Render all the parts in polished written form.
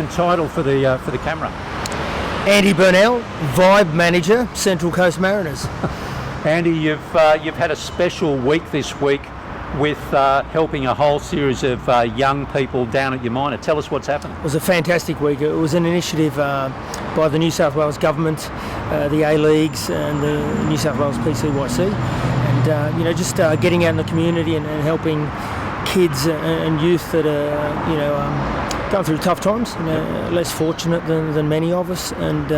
Title for the camera. Andy Bernal, Vibe Manager, Central Coast Mariners. Andy, you've had a special week this week with helping a whole series of young people down at Umina. Tell us what's happened. It was a fantastic week. It was an initiative by the New South Wales Government, the A-Leagues and the New South Wales PCYC. And, just getting out in the community and helping kids and youth that are, going through tough times, less fortunate than many of us. And,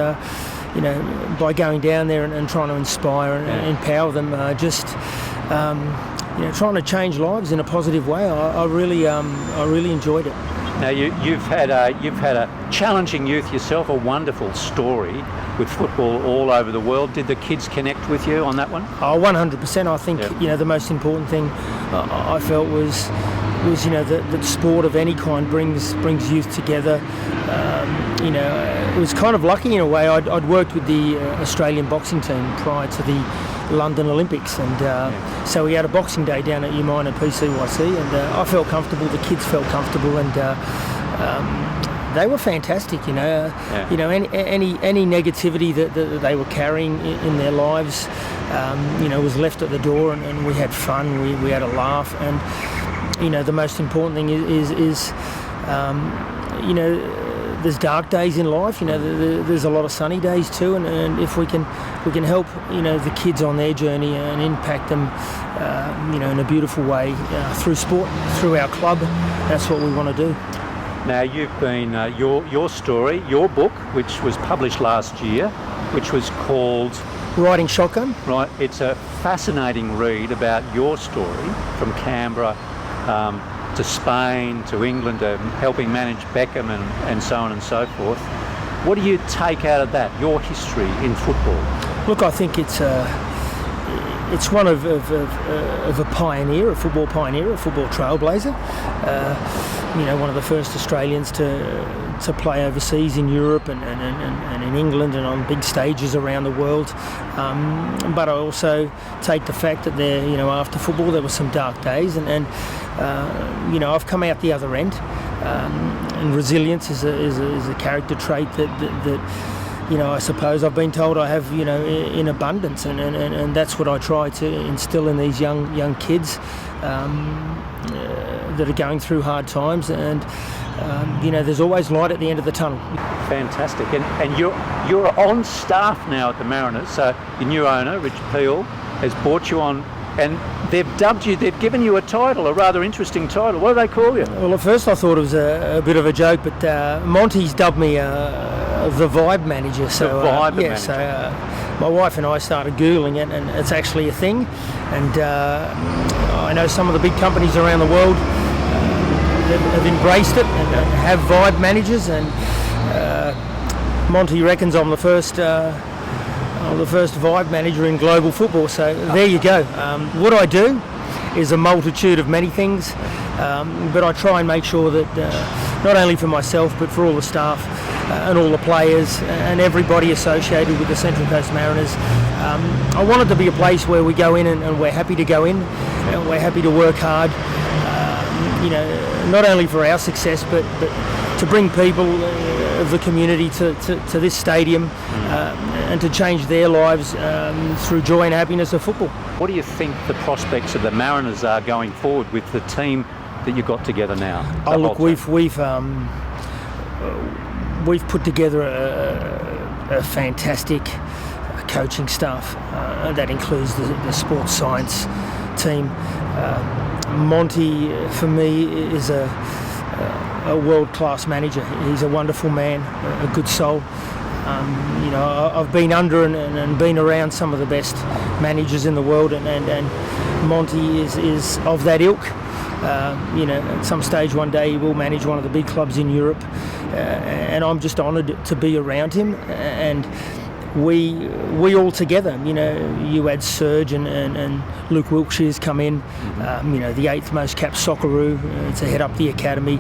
by going down there and trying to inspire and empower them, trying to change lives in a positive way. I really enjoyed it. Now you've had a challenging youth yourself, a wonderful story with football all over the world. Did the kids connect with you on that one? Oh, 100%. I think the most important thing I felt was that sport of any kind brings youth together. It was kind of lucky in a way. I'd worked with the Australian boxing team prior to the London Olympics, and so we had a boxing day down at Umina PCYC, and I felt comfortable. The kids felt comfortable, and they were fantastic. Any negativity that they were carrying in their lives, was left at the door, and we had fun. We had a laugh, and the most important thing is there's dark days in life. There's a lot of sunny days too, and if we can help the kids on their journey and impact them in a beautiful way through sport, through our club, that's what we want to do. Now you've been your story, your book, which was published last year, which was called Riding Shotgun. Right, it's a fascinating read about your story from Canberra to Spain, to England, to helping manage Beckham and so on and so forth. What do you take out of that, your history in football? Look, I think it's one of a pioneer, a football pioneer, a football trailblazer. One of the first Australians to play overseas in Europe and in England and on big stages around the world. But I also take the fact that after football there were some dark days, and I've come out the other end. And resilience is a character trait that I suppose I've been told I have in abundance, and that's what I try to instill in these young kids that are going through hard times, and there's always light at the end of the tunnel. Fantastic. And you're on staff now at the Mariners, so your new owner, Rich Peel, has brought you on, and they've given you a title, a rather interesting title. What do they call you? Well, at first I thought it was a bit of a joke, but Monty's dubbed me the Vibe Manager. So, the Vibe Manager. So my wife and I started Googling it, and it's actually a thing. And I know some of the big companies around the world have embraced it and have Vibe Managers, and Monty reckons I'm the first Vibe Manager in global football, so there you go. What I do is a multitude of many things, but I try and make sure that not only for myself but for all the staff and all the players and everybody associated with the Central Coast Mariners, I want it to be a place where we go in and we're happy to go in, and we're happy to work hard, not only for our success but to bring people of the community to this stadium and to change their lives through joy and happiness of football. What do you think the prospects of the Mariners are going forward with the team that you've got together now? Oh, look, we've put together a fantastic coaching staff that includes the sports science team. Monty, for me, is a world-class manager. He's a wonderful man, a good soul. I've been under and been around some of the best managers in the world, and Monty is of that ilk. At some stage one day he will manage one of the big clubs in Europe, and I'm just honoured to be around him. And we all together, you add Serge and Luke Wilkshire's come in, the 8th most capped Socceroo to head up the academy.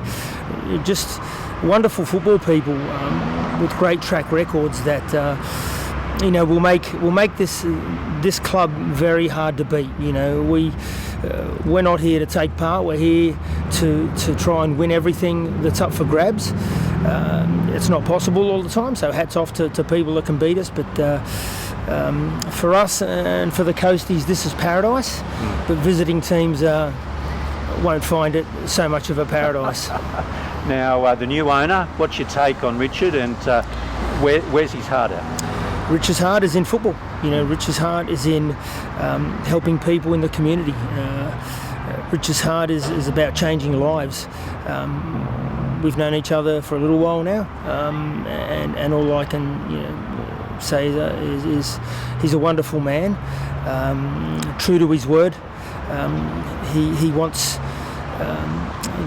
Just wonderful football people with great track records that will make this club very hard to beat. We're not here to take part. We're here to try and win everything that's up for grabs. It's not possible all the time, so hats off to people that can beat us. But for us and for the Coasties, this is paradise. But visiting teams won't find it so much of a paradise. Now, the new owner, what's your take on Richard, and where's his heart at? Rich's heart is in football. Rich's heart is in helping people in the community. Rich's heart is about changing lives. We've known each other for a little while now, and all I can say is he's a wonderful man, true to his word. He wants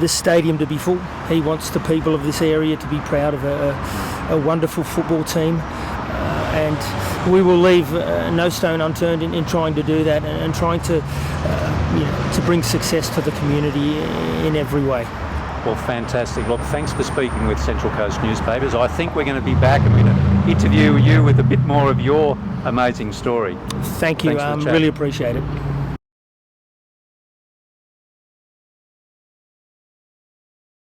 this stadium to be full. He wants the people of this area to be proud of a wonderful football team, and we will leave no stone unturned in trying to do that, and trying to bring success to the community in every way. Well, fantastic. Look, thanks for speaking with Central Coast Newspapers. I think we're going to be back and we're going to interview you with a bit more of your amazing story. Thank you. Really appreciate it.